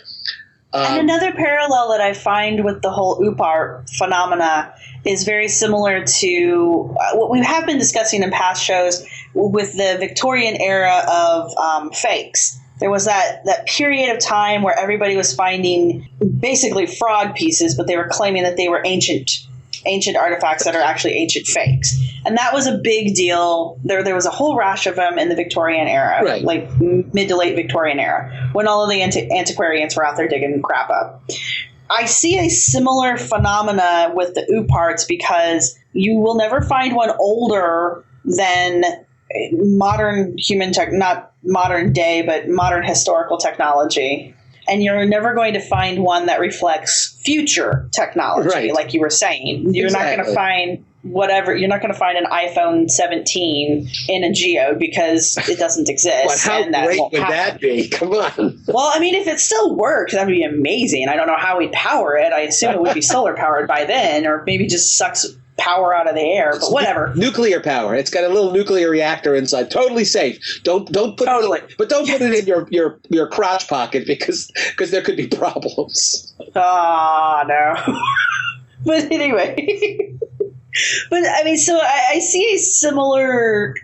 And another parallel that I find with the whole OOPArt phenomena is very similar to what we have been discussing in past shows with the Victorian era of fakes. There was that period of time where everybody was finding basically fraud pieces, but they were claiming that they were ancient ancient artifacts that are actually ancient fakes. And that was a big deal. There was a whole rash of them in the Victorian era, Right. like mid to late Victorian era, when all of the antiquarians were out there digging crap up. I see a similar phenomena with the OOP parts because you will never find one older than modern human tech, not modern day, but modern historical technology. And you're never going to find one that reflects future technology, Right. like you were saying. You're not going to find whatever. You're not going to find an iPhone 17 in a geode because it doesn't exist. But how and that great won't would happen. that be? Come on. Well, I mean, if it still works, that would be amazing. I don't know how we'd power it. I assume it would be solar powered by then, or maybe just sucks power out of the air, but whatever. Nuclear power. It's got a little nuclear reactor inside. Totally safe. Don't put Totally. but don't put it in your crotch pocket because there could be problems. Oh, no. But anyway. But I mean, so I see a similar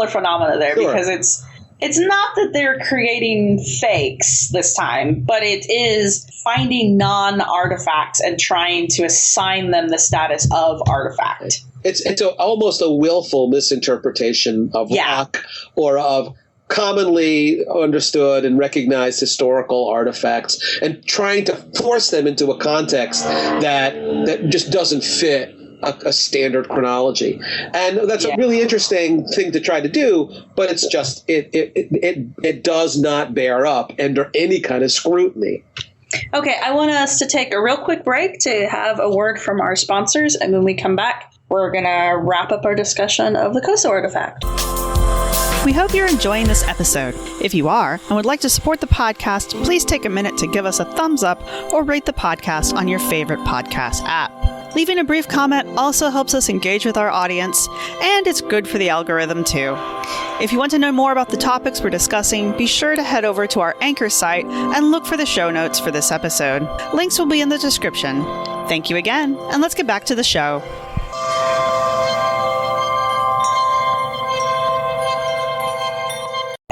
phenomena there. Sure. Because it's not that they're creating fakes this time, but it is finding non-artifacts and trying to assign them the status of artifact. It's almost a willful misinterpretation of rock or of commonly understood and recognized historical artifacts and trying to force them into a context that just doesn't fit a standard chronology. And that's a really interesting thing to try to do, but it's just it does not bear up under any kind of scrutiny. Okay, I want us to take a real quick break to have a word from our sponsors, and when we come back, we're going to wrap up our discussion of the Coso artifact. We hope you're enjoying this episode. If you are and would like to support the podcast, please take a minute to give us a thumbs up or rate the podcast on your favorite podcast app. Leaving a brief comment also helps us engage with our audience, and it's good for the algorithm too. If you want to know more about the topics we're discussing, be sure to head over to our Anchor site and look for the show notes for this episode. Links will be in the description. Thank you again, and let's get back to the show.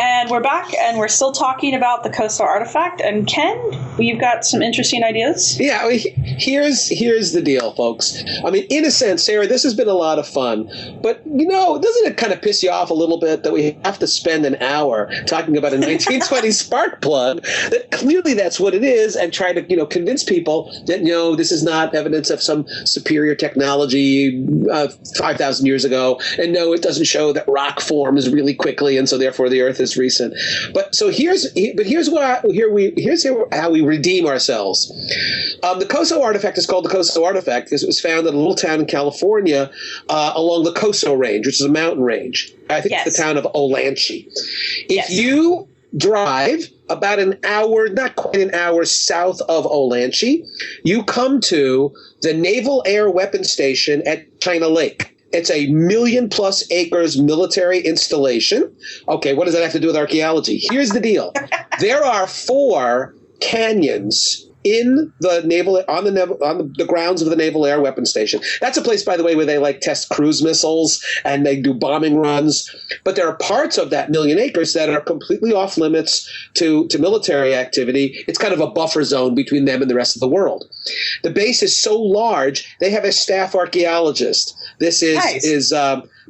And we're back, and we're still talking about the Coso artifact. And Ken, you've got some interesting ideas. Yeah, I mean, here's the deal, folks. I mean, in a sense, Sarah, this has been a lot of fun. But, doesn't it kind of piss you off a little bit that we have to spend an hour talking about a 1920 spark plug, that clearly that's what it is, and try to, convince people that, this is not evidence of some superior technology 5,000 years ago. And no, it doesn't show that rock forms really quickly, and so therefore the Earth is recent. But so here's how we redeem ourselves. The Coso artifact is called the Coso artifact because it was found in a little town in California along the Coso Range, which is a mountain range. I think it's the town of Olanchi. If you drive about an hour, not quite an hour south of Olanchi, you come to the Naval Air Weapons Station at China Lake. It's a 1,000,000+ acres military installation. Okay, what does that have to do with archaeology? Here's the deal. There are 4 canyons in the the grounds of the Naval Air Weapons Station. That's a place, by the way, where they test cruise missiles and they do bombing runs. But there are parts of that 1,000,000 acres that are completely off limits to military activity. It's kind of a buffer zone between them and the rest of the world. The base is so large, they have a staff archaeologist. This is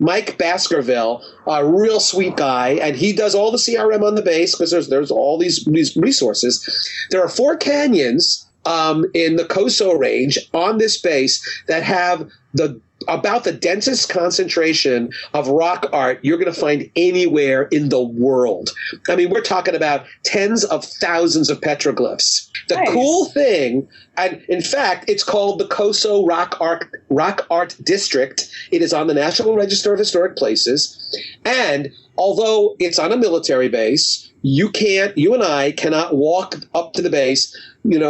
Mike Baskerville, a real sweet guy, and he does all the CRM on the base because there's all these resources. There are 4 canyons in the Coso Range on this base that have about the densest concentration of rock art you're going to find anywhere in the world. I mean, we're talking about tens of thousands of petroglyphs. The cool thing, and in fact, it's called the Coso Rock Art District. It is on the National Register of Historic Places. And although it's on a military base, you and I cannot walk up to the base,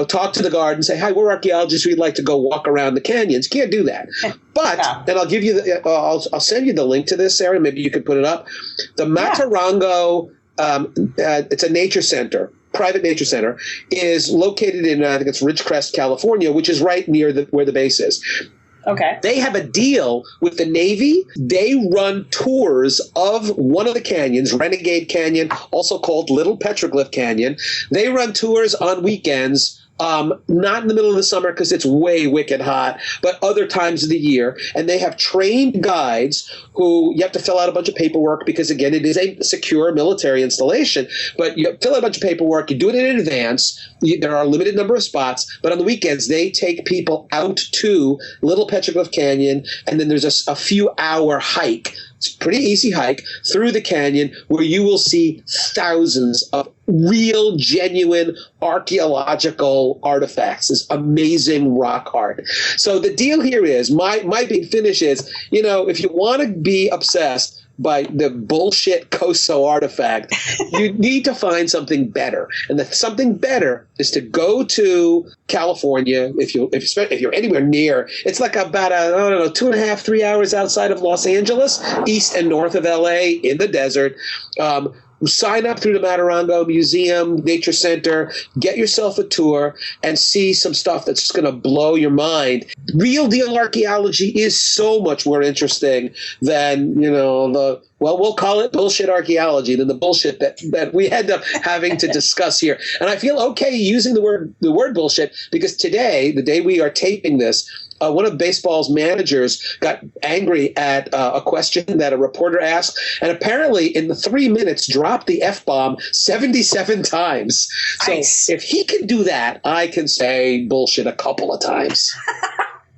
talk to the guard and say, "Hi, we're archaeologists. We'd like to go walk around the canyons." Can't do that. But then I'll give you I'll send you the link to this, Sarah. Maybe you could put it up. The Matarango, it's a nature center. Private nature center is located in, I think it's Ridgecrest, California, which is right near where the base is. Okay. They have a deal with the Navy. They run tours of one of the canyons, Renegade Canyon, also called Little Petroglyph Canyon. They run tours on weekends not in the middle of the summer because it's way wicked hot, but other times of the year. And they have trained guides who you have to fill out a bunch of paperwork because, again, it is a secure military installation. But you fill out a bunch of paperwork. You do it in advance. There are a limited number of spots. But on the weekends, they take people out to Little Petroglyph Canyon, and then there's a few-hour hike. It's a pretty easy hike through the canyon where you will see thousands of real, genuine archaeological artifacts, this amazing rock art. So the deal here is, my big finish is, if you want to be obsessed by the bullshit Coso artifact, you need to find something better. And the something better is to go to California. If you're anywhere near, it's like about 2.5, 3 hours outside of Los Angeles, east and north of LA in the desert. Sign up through the Matarango Museum, Nature Center, get yourself a tour, and see some stuff that's just going to blow your mind. Real deal archaeology is so much more interesting than, we'll call it bullshit archaeology, than the bullshit that we end up having to discuss here. And I feel okay using the word bullshit because today, the day we are taping this, one of baseball's managers got angry at a question that a reporter asked, and apparently in the 3 minutes dropped the F-bomb 77 times. Nice. So if he can do that, I can say bullshit a couple of times.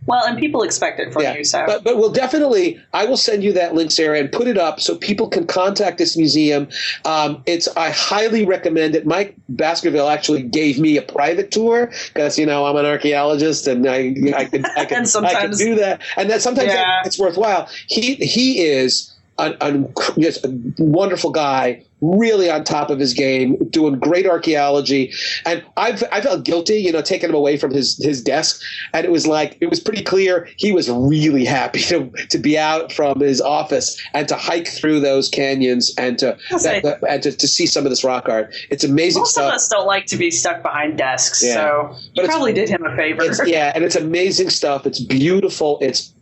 Well, and people expect it from you, so. But we'll definitely, I will send you that link, Sarah, and put it up so people can contact this museum. I highly recommend it. Mike Baskerville actually gave me a private tour because, I'm an archaeologist and I can do that. And that sometimes it's worthwhile. He is just a wonderful guy, really on top of his game, doing great archaeology. And I felt guilty, taking him away from his desk. And it was pretty clear he was really happy to be out from his office and to hike through those canyons and to see some of this rock art. It's amazing stuff. Most of us don't like to be stuck behind desks, so you probably did him a favor. And it's amazing stuff. It's beautiful. It's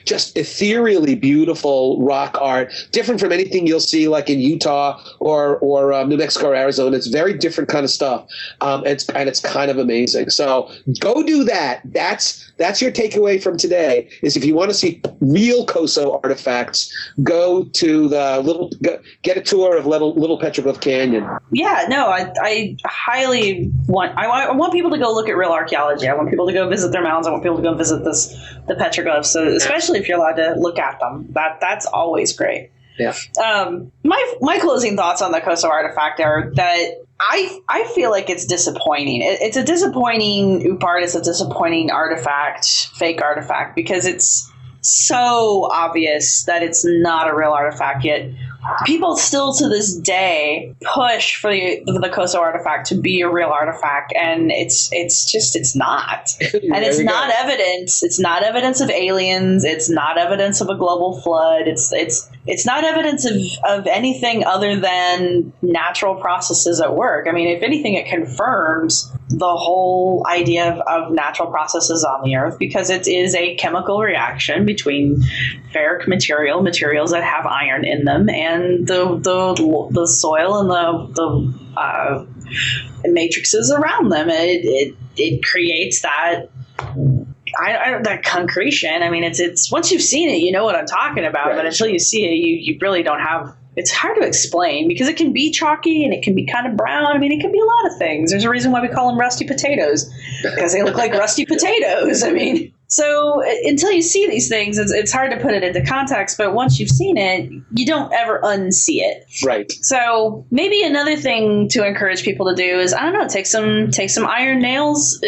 just ethereally beautiful rock art, different from anything you'll see like in Utah or New Mexico or Arizona. It's very different kind of stuff, and it's kind of amazing. So go do that. That's your takeaway from today. Is if you want to see real Coso artifacts, go to get a tour of Little Petroglyph Canyon. Yeah, no, I highly want. I want people to go look at real archaeology. I want people to go visit their mounds. I want people to go visit the petroglyphs. So especially if you're allowed to look at them, that's always great. Yeah. My closing thoughts on the Coso artifact are that I feel like it's disappointing. It's a disappointing OOP art. It's a disappointing artifact, fake artifact, because it's so obvious that it's not a real artifact, yet people still to this day push for the Coso artifact to be a real artifact, and it's not. And it's not evidence. It's not evidence of aliens. It's not evidence of a global flood. It's not evidence of anything other than natural processes at work. I mean, if anything, it confirms the whole idea of natural processes on the Earth, because it is a chemical reaction between ferric materials that have iron in them and the soil and the matrices around them. It creates that that concretion. I mean, it's once you've seen it, you know what I'm talking about. Right. But until you see it, you really don't have. It's hard to explain because it can be chalky and it can be kind of brown. I mean, it can be a lot of things. There's a reason why we call them rusty potatoes, because they look like rusty potatoes. I mean, so until you see these things, it's hard to put it into context. But once you've seen it, you don't ever unsee it. Right. So maybe another thing to encourage people to do is, I don't know, take some iron nails.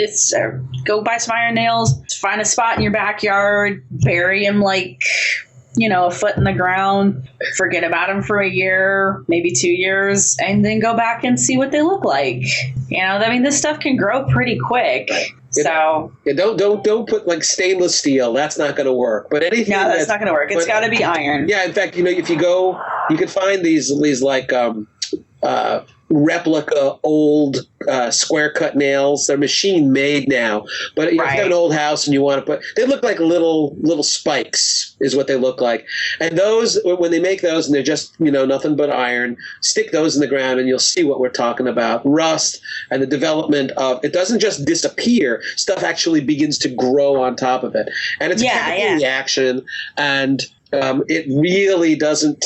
Go buy some iron nails. Find a spot in your backyard. Bury them a foot in the ground, forget about them for a year, maybe 2 years, and then go back and see what they look like. I mean, this stuff can grow pretty quick. So don't put stainless steel. That's not going to work. But anything. No, that's not going to work. It's got to be iron. Yeah. In fact, if you go, you can find these replica old square cut nails. They're machine made now, but if you have an old house and you want to put, they look like little spikes is what they look like. And those, when they make those and they're just, nothing but iron, stick those in the ground and you'll see what we're talking about. Rust and the development of, it doesn't just disappear, stuff actually begins to grow on top of it. And it's a chemical reaction, and it really doesn't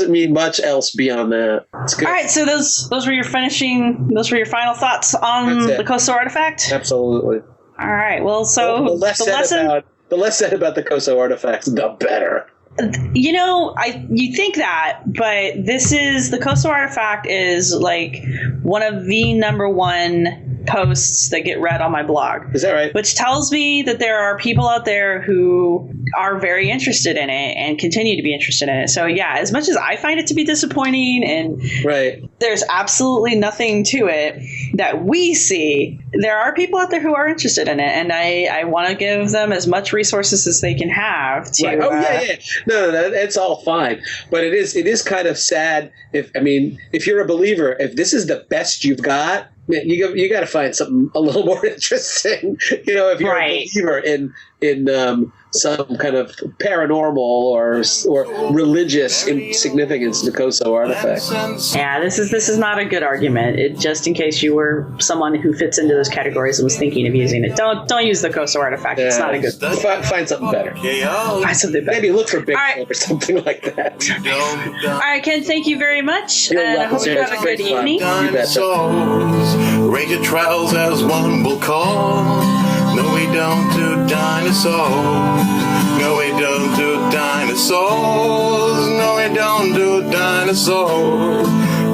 mean much else beyond that. It's good. All right, so those were your final thoughts on the Coso artifact? Absolutely. All right. Well, so the less said about the Coso artifacts, the better. You think that, but the Coso artifact is like one of the number one posts that get read on my blog. Is that right? Which tells me that there are people out there who are very interested in it and continue to be interested in it. So yeah, as much as I find it to be disappointing and there's absolutely nothing to it that we see, there are people out there who are interested in it, and I want to give them as much resources as they can have to. Right. Oh yeah. No, it's all fine. But it is kind of sad if you're a believer, if this is the best you've got, you got to find something a little more interesting. If you're a believer in some kind of paranormal or religious significance to Coso artifacts. Yeah, this is not a good argument. Just in case you were someone who fits into those categories and was thinking of using it, don't use the Coso artifact. It's not a good. Find something better. Find something better. Maybe look for Bigfoot or something like that. All right, Ken. Thank you very much, and I hope you have a good evening. You betcha. Rate your trials as one will call. No, we don't do dinosaurs. No, we don't do dinosaurs. No, we don't do dinosaurs.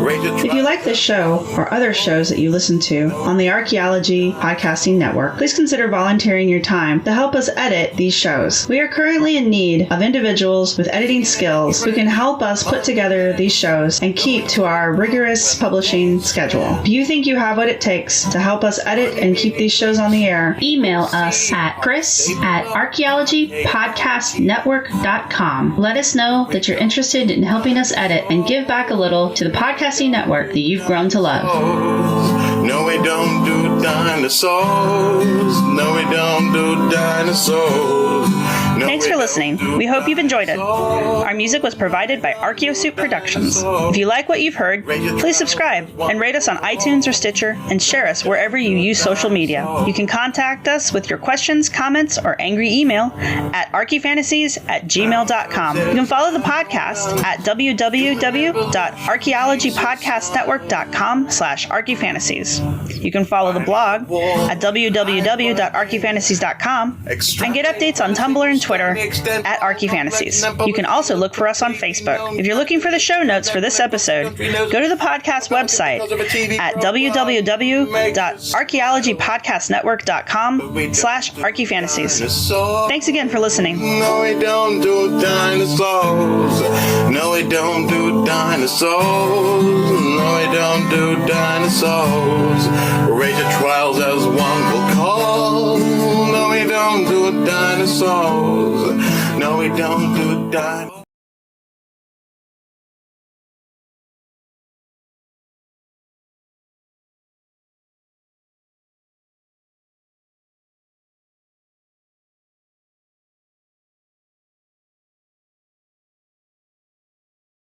If you like this show or other shows that you listen to on the Archaeology Podcasting Network, please consider volunteering your time to help us edit these shows. We are currently in need of individuals with editing skills who can help us put together these shows and keep to our rigorous publishing schedule. If you think you have what it takes to help us edit and keep these shows on the air, email us at chris@archaeologypodcastnetwork.com. Let us know that you're interested in helping us edit and give back a little to the podcasting network that you've grown to love. No, we don't do dinosaurs. No, we don't do dinosaurs. Thanks for listening. We hope you've enjoyed it. Our music was provided by Archaeosuit Productions. If you like what you've heard, please subscribe and rate us on iTunes or Stitcher and share us wherever you use social media. You can contact us with your questions, comments, or angry email at archyfantasies@gmail.com. You can follow the podcast at www.archaeologypodcastnetwork.com/archyfantasies. You can follow the blog at www.archyfantasies.com and get updates on Tumblr and Twitter at archyfantasies. You can also look for us on Facebook. If you're looking for the show notes for this episode, go to the podcast website at www.archaeologypodcastnetwork.com/archyfantasies. Thanks again for listening. No, we don't do dinosaurs. No, we don't do dinosaurs. No, we don't do dinosaurs. Rate your trials as one will call. No, we don't do dinosaurs. No, we don't do dinosaurs.